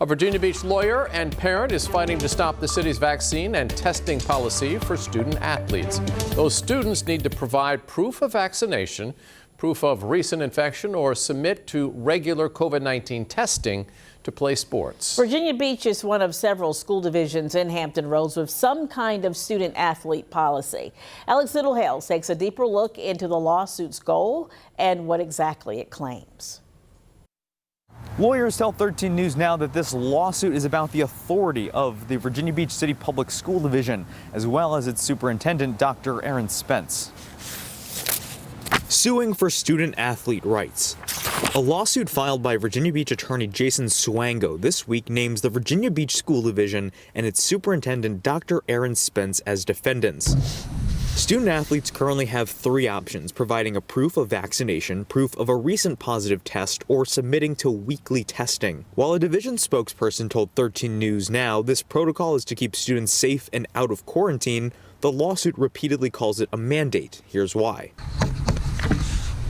A Virginia Beach lawyer and parent is fighting to stop the city's vaccine and testing policy for student athletes. Those students need to provide proof of vaccination, proof of recent infection, or submit to regular COVID-19 testing to play sports. Virginia Beach is one of several school divisions in Hampton Roads with some kind of student athlete policy. Alex Littlehales takes a deeper look into the lawsuit's goal and what exactly it claims. Lawyers tell 13 News Now that this lawsuit is about the authority of the Virginia Beach City Public School Division, as well as its superintendent, Dr. Aaron Spence. Suing for student-athlete rights. A lawsuit filed by Virginia Beach attorney Jason Swango this week names the Virginia Beach School Division and its superintendent, Dr. Aaron Spence, as defendants. Student athletes currently have three options: providing a proof of vaccination, proof of a recent positive test, or submitting to weekly testing. While a division spokesperson told 13 News Now this protocol is to keep students safe and out of quarantine, the lawsuit repeatedly calls it a mandate. Here's why.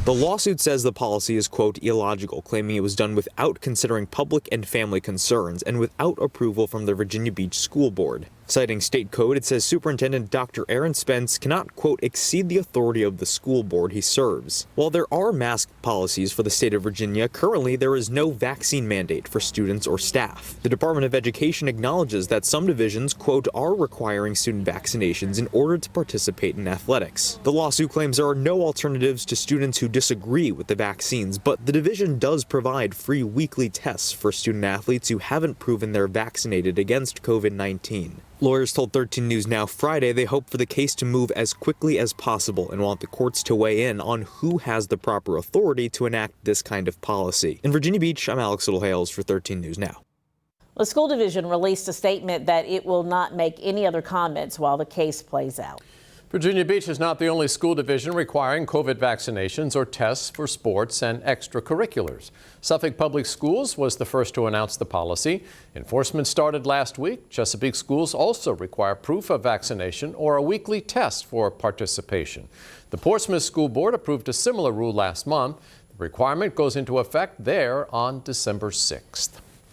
The lawsuit says the policy is, quote, illogical, claiming it was done without considering public and family concerns and without approval from the Virginia Beach School Board. Citing state code, it says Superintendent Dr. Aaron Spence cannot, quote, exceed the authority of the school board he serves. While there are mask policies for the state of Virginia, currently there is no vaccine mandate for students or staff. The Department of Education acknowledges that some divisions, quote, are requiring student vaccinations in order to participate in athletics. The lawsuit claims there are no alternatives to students who disagree with the vaccines, but the division does provide free weekly tests for student athletes who haven't proven they're vaccinated against COVID-19. Lawyers told 13 News Now Friday they hope for the case to move as quickly as possible and want the courts to weigh in on who has the proper authority to enact this kind of policy. In Virginia Beach, I'm Alex Littlehales for 13 News Now. The school division released a statement that it will not make any other comments while the case plays out. Virginia Beach is not the only school division requiring COVID vaccinations or tests for sports and extracurriculars. Suffolk Public Schools was the first to announce the policy. Enforcement started last week. Chesapeake schools also require proof of vaccination or a weekly test for participation. The Portsmouth School Board approved a similar rule last month. The requirement goes into effect there on December 6th.